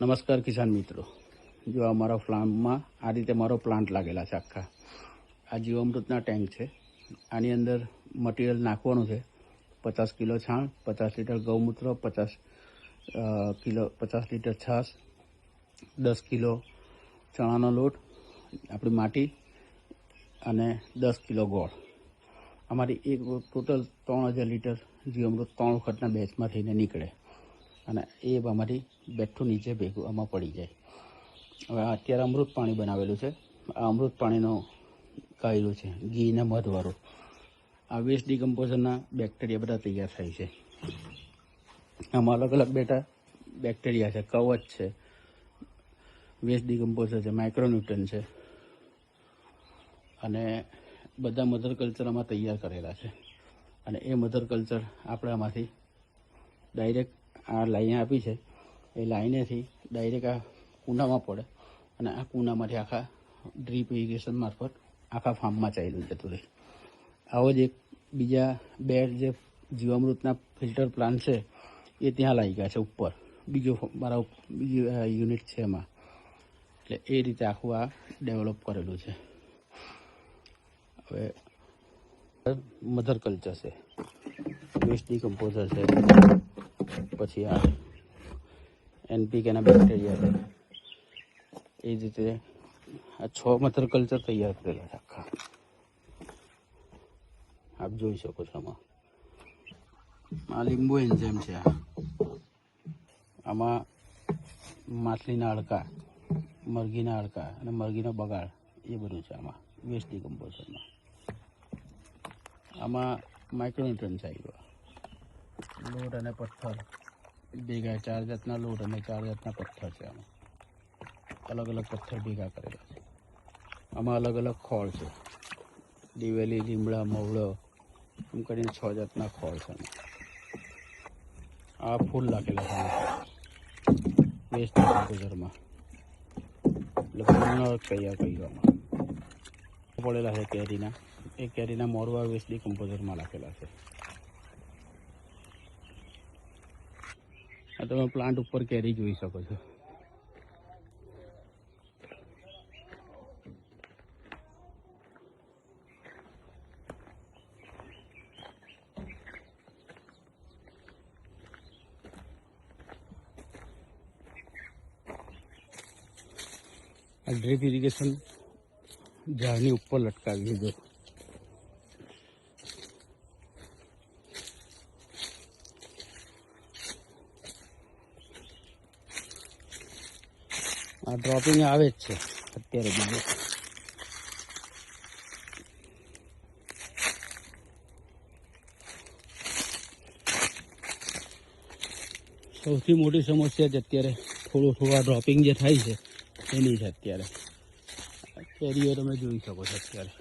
નમસ્કાર કિસાન મિત્રો, જો અમારા ફાર્મમાં આ રીતે મારો પ્લાન્ટ લાગેલા છે. આખા આ જીવામૃતના ટેન્ક છે. આની અંદર મટીરિયલ નાખવાનું છે. 50 કિલો છાણ, 50 લીટર ગૌમૂત્ર, 50 લીટર છાશ, 10 કિલો ચણાનો લોટ, આપણી માટી અને 10 કિલો ગોળ. અમારી એક ટોટલ 3000 લીટર જીવામૃત 3 વખતના બેચમાં થઈને નીકળે અને એ અમારી બેઠું નીચે ભેગું આમાં પડી જાય. હવે અત્યારે અમૃત પાણી બનાવેલું છે. આ અમૃત પાણીનો કાયલું છે, ઘી ને મધવાળું. આ વેસ્ટ ડિકમ્પોઝરના બેક્ટેરિયા બધા તૈયાર થાય છે. આમાં અલગ અલગ બેક્ટેરિયા છે, કવચ છે, વેસ્ટ ડિકમ્પોઝર છે, માઇક્રોન્યુટ્રન છે અને બધા મધર કલ્ચર આમાં તૈયાર કરેલા છે. અને એ મધર કલ્ચર આપણે આમાંથી ડાયરેક્ટ આ લાઈન આપી છે, એ લાઈનેથી ડાયરેક્ટ આ કૂંડામાં પડે અને આ કૂંડામાંથી આખા ડ્રીપ ઇરિગેશન મારફત આખા ફાર્મમાં ચાલ્યું જતું રહે. આવો જ એક બીજા 2 જે જીવામૃતના ફિલ્ટર પ્લાન્ટ છે એ ત્યાં લાગી ગયા છે ઉપર. બીજું યુનિટ છે એમાં. એટલે એ રીતે આખું આ ડેવલપ કરેલું છે. હવે મધર કલ્ચર છે, વેસ્ટ ડિકમ્પોઝર છે, પછી આ એનપીકેના બેક્ટેરિયા છે. એ જ રીતે આ 6 મધર કલ્ચર તૈયાર કરેલા છે આખા. આપ જોઈ શકો છો. આમાં લીંબુ એન્ઝાઇમ છે. આમાં માછલીના હાડકા, મરઘીના હાડકા અને મરઘીનો બગાડ એ બધું છે આમાં વેસ્ટ ડિકમ્પોઝરમાં. આમાં માઇક્રોન્યુટ્રન છે. લોટ અને પથ્થર ભેગા, 4 જાતના લોટ અને 4 જાતના પથ્થર છે. આમાં અલગ અલગ પથ્થર ભેગા કરેલા છે. આમાં અલગ અલગ ખોળ છે, દિવેલી, લીમડા, મવડો, એમ કરીને 6 જાતના ખોળ છે. આ ફૂલ લાગેલા છે વેસ્ટ ડિકમ્પોઝરમાં. એટલે ફૂલનો તૈયાર કરવામાં પડેલા છે કેરીના. એ કેરીના મોરવા વેસ્ટ ડિકમ્પોઝરમાં નાખેલા છે. આ તમે પ્લાન્ટ ઉપર કેરી જોઈ શકો છો. આ ડ્રીપ ઇરિગેશન ઝાડની ઉપર લટકાવી છે. આ ડ્રોપિંગ આવે જ છે અત્યારે બીજું. સૌથી મોટી સમસ્યા જ અત્યારે થોડું આ ડ્રોપિંગ જે થાય છે એની છે. અત્યારે કેરીઓ તમે જોઈ શકો છો. અત્યારે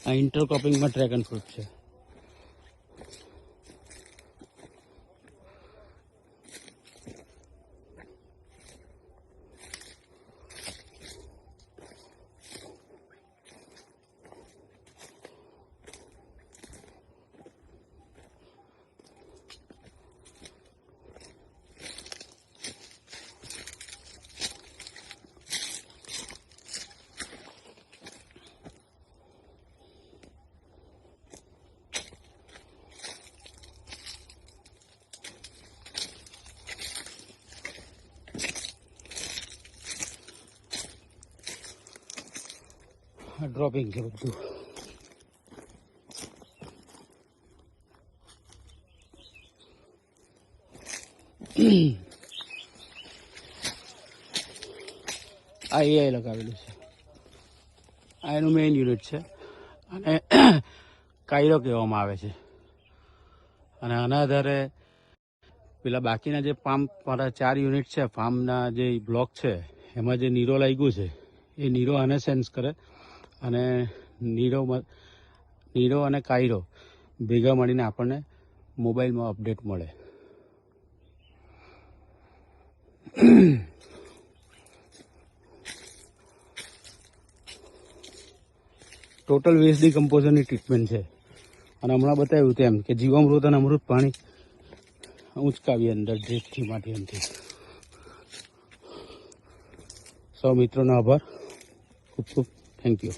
આ ઇન્ટરક્રોપિંગમાં ડ્રેગન ફ્રૂટ છે. ડ્રોપિંગ છે બધું. આ એઆઈ લગાવેલું છે. આ એનું મેઇન યુનિટ છે અને કાયરો કહેવામાં આવે છે. અને આના આધારે પેલા બાકીના જે મારા 4 યુનિટ છે ફાર્મના જે બ્લોક છે એમાં જે નીરો લાગ્યું છે એ નીરો આને સેન્સ કરે અને નીરો અને કાયરો ભેગા મળીને આપણને મોબાઈલમાં અપડેટ મળે. ટોટલ વેસ્ટ ડિકમ્પોઝરની ટ્રીટમેન્ટ છે. અને હમણાં બતાવ્યું તેમ કે જીવામૃત અને અમૃત પાણી ઊંચકાવી અંદર ડ્રીપથી માધ્યમથી. સૌ મિત્રોનો આભાર. ખૂબ ખૂબ થેન્ક યુ.